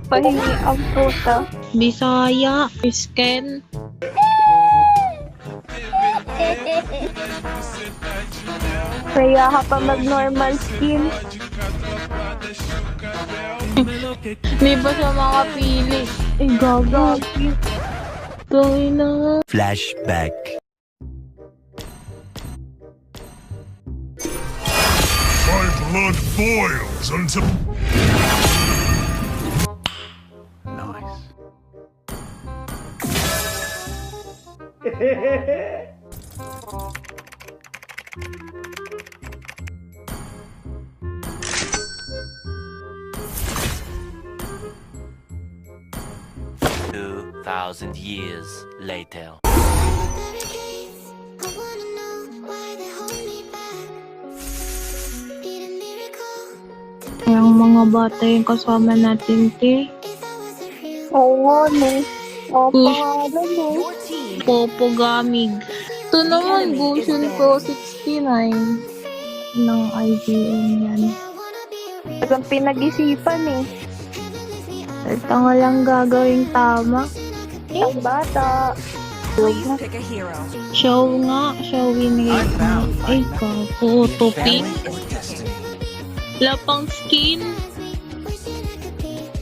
Pahingi ang puta. Bisaya, Isken. Kaya ka pa mag-normal skin. Di ba siya makapili? Eh, gagagi. Gawin na nga. Flashback. My blood boils until... Nice. 2,000 years later. Yung mga bata yung kasama natin, te. Oo nga, no. O, Uy. pangalan, no. Popo Gamig. Ito naman, Goshen Pro 69 ng IGN yan. Talagang pinag-isipan, eh. Ito nga lang gagawing tama. Ang bata. Pick a hero. Show nga, show win rate nga. Ay, kapo, topic. Lapang skin.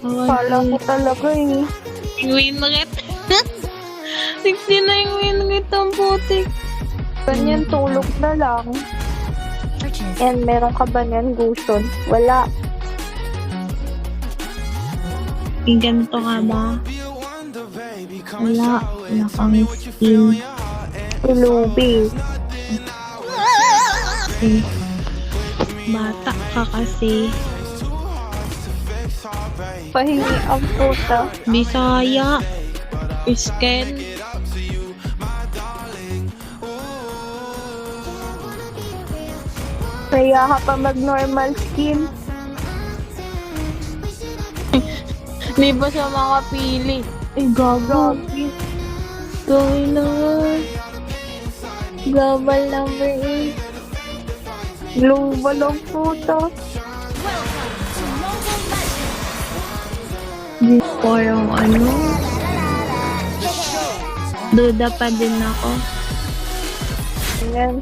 Kala ko talaga, eh. Win rate. 69 win rate ang putik. Ganyan, tulog na lang. And meron ka ba niyan, Gushon? Wala. Ganito ka ba? Wala. Nakang skin. Ilubi. Eh, bata ka kasi. Pahingi ang puta. Bisaya. Isken. Kaya ka pa mag-normal skin. Di ba siya makapili? Eh, gagagi. Gawin na nga. Global number 8. Global ang puta. Di ko yung ano. Duda pa din ako. Ganyan.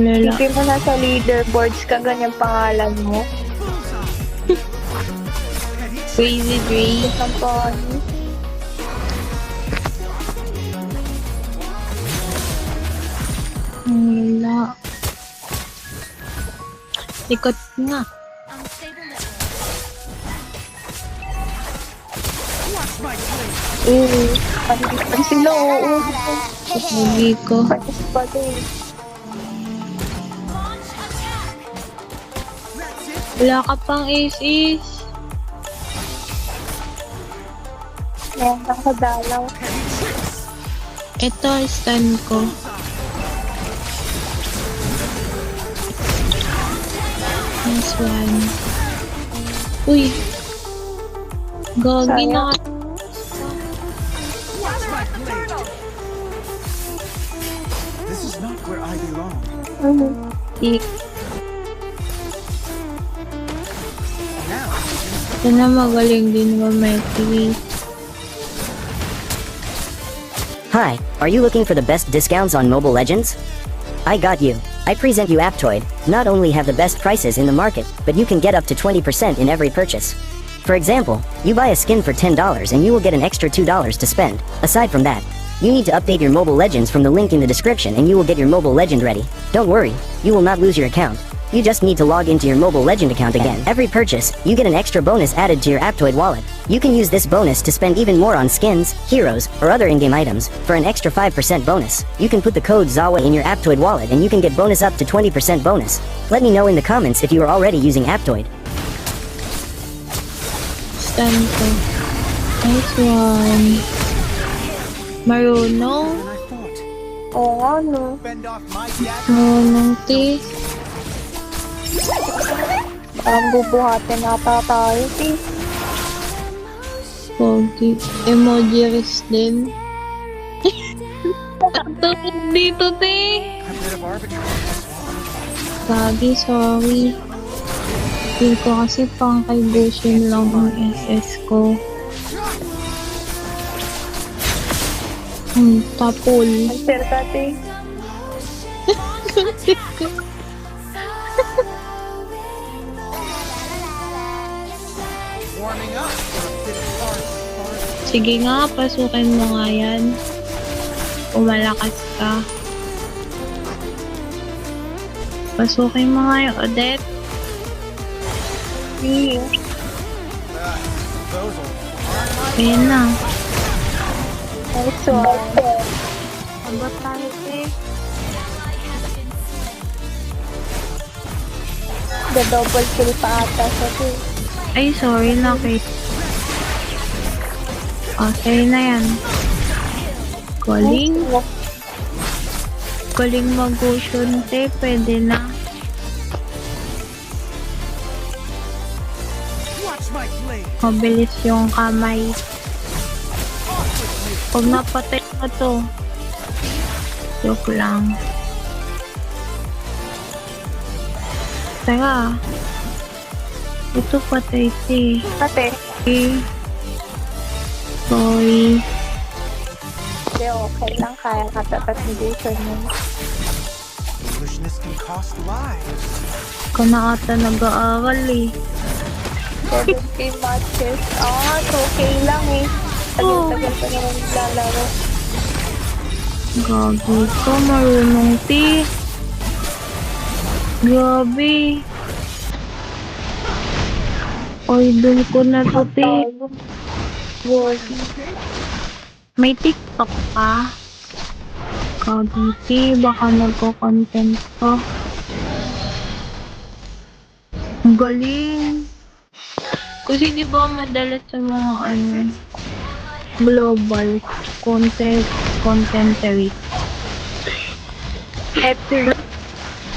Lala. Hindi mo na sa leaderboards ka ganyan pangalan mo. Crazy Dre. Isang pony. Wala. Ikot nga. Pag sila, oo. Sabi ko. Patis pa din. Wala ka pang ace-ace. Ayan, nakadalaw. Ito, stun ko. Nice one. Uy. Gagi Sayang. na. This is not where I belong. Ik. Ito na magaling din ba may TV. Hi, are you looking for the best discounts on Mobile Legends? I got you. I present you Aptoid. Not only have the best prices in the market, but you can get up to 20% in every purchase. For example, you buy a skin for $10 and you will get an extra $2 to spend. Aside from that, you need to update your Mobile Legends from the link in the description and you will get your Mobile Legend ready. Don't worry, you will not lose your account. You just need to log into your Mobile Legend account again. Every purchase, you get an extra bonus added to your Aptoid wallet. You can use this bonus to spend even more on skins, heroes, or other in-game items. For an extra 5% bonus, you can put the code ZAWA in your Aptoid wallet and you can get bonus up to 20% bonus. Let me know in the comments if you are already using Aptoid. Stun ko. Nice one. Marunong. Oo nga, no. Marunong ti. Parang bubuhatin nata tayo, eh. Pogi. Emoji ris din. Takot dito, te. Gagi, sorry. Feel ko kasi pang kay Goshen lang ang SS ko. Tapol. Answer ka, te. Sige nga, pasukin mo nga yan. Umalakas ka. Pasukin mo nga yung Odette. Ayan na. Nice one. Abot tayo, te. The double kill pa ata sa te. Ay, sorry na kay... Okay na yan. Calling. Calling mag-ocean, te. Pwede na. Mabilis yung kamay. Pag napatay ka to. Joke lang. Teka. Ito patay si. Ate. Sorry. Hindi, okay lang. Kaya katatatigusan mo. Foolishness can cost lives. Ikaw na ata nag-aaral eh. 17 matches. So okay lang eh. Tagal-tagal pa naman naglalaro. Gabi ka, marunong ti. Grabe. Idol ko na to ti. May TikTok ka? Gabi ti, baka nagko-content ka. Galing. Kasi di ba madalas sa mga global content epic.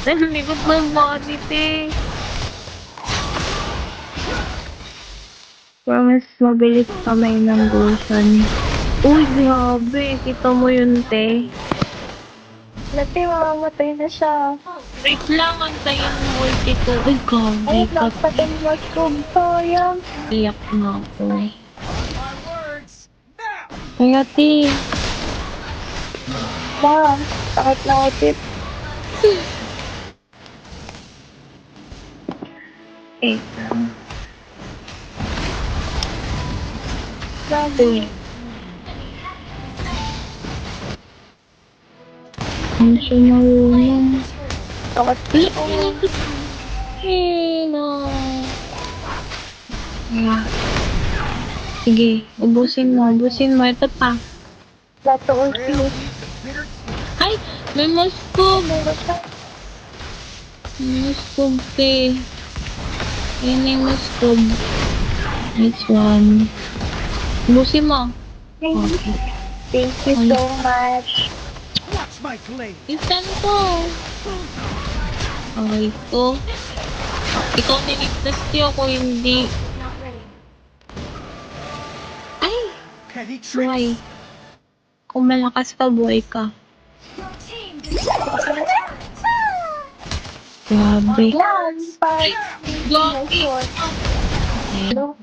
Nalikot ng body, te. Promise, mabilis kamay ng Goshen. Uy, grabe. Kita mo yun, te. Nati, mamamatay na siya. Wait lang, antayin mo ulti ko. Uy, grabe. Ay, napatay mo sub. Sayang. Iyak na ako. Kaya, te. Ma, sakit na utip. Eh, Grabe. ano siya marunong? Sakit. No. Sige, ubusin mo. Ito pa. Lato ulti. Ay, may muskog. Meron ka. Muskog, te. Ayan na yung muskog. Nice one. Ubusin mo. Okay. Thank you so much. Watch my blade. Instant ko. Okay ko. Ikaw niligtas niyo ako hindi. Ay! Petty Buhay. tricks. Kung malakas ka, buhay ka. Grabe. Yan, pag Grabe. Hello?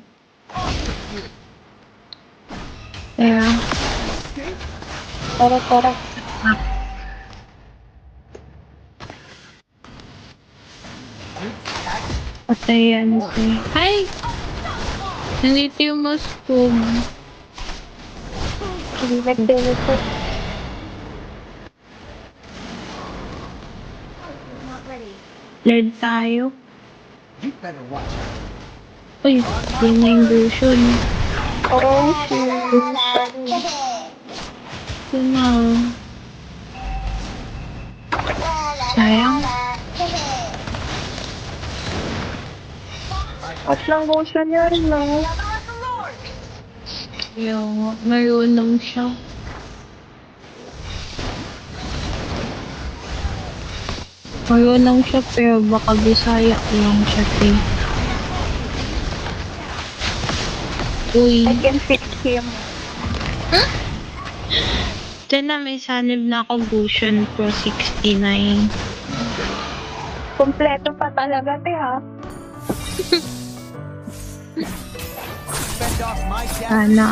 Kaya, Tara. patayan ko. Ay! Nandito yung muskog. Hindi nag-teleport. Led tayo. You better watch out. Uy, di na yung version. Oh, Ito na. Sayang. At lang motion yan, no? Yung marunong siya. Marunong siya pero baka Bisaya lang siya, te. Uy. I can fix him. Diyan na may sanib na ako Goshen Pro 69. Kompleto pa talaga, te, ha? Fend off my death. Sana.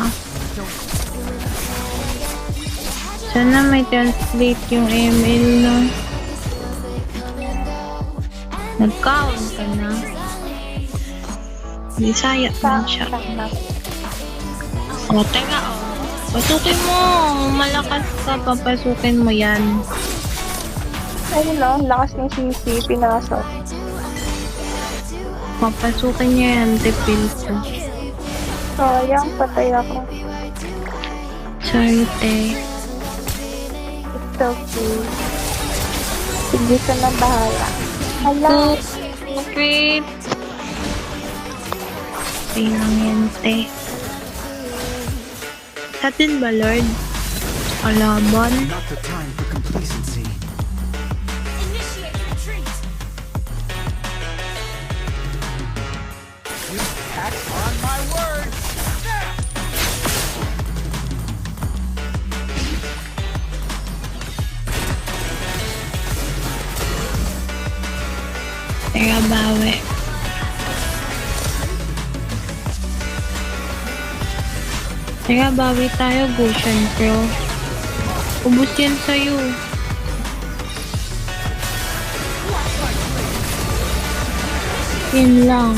Sana may translate yung email na. Nag-count ka na. Bisaya man siya. O, teka o. Pasukin mo. Malakas ka. Papasukin mo yan. Ayun lang, lakas ng CC, pinasok. Papasukin niya yan. Tipil ko. Sayang, patay ako. Sorry, te. It's okay. Sige ka na bahala. Hala, Stupid. Kailang yan, te. Sa atin ba, Lord? Kalaban? Not the time for complacency. Initiate retreat. You act on my words. Teka, bawi. Teka, bawi tayo, Goshen Pro. Ubus yan sa'yo. Yun lang.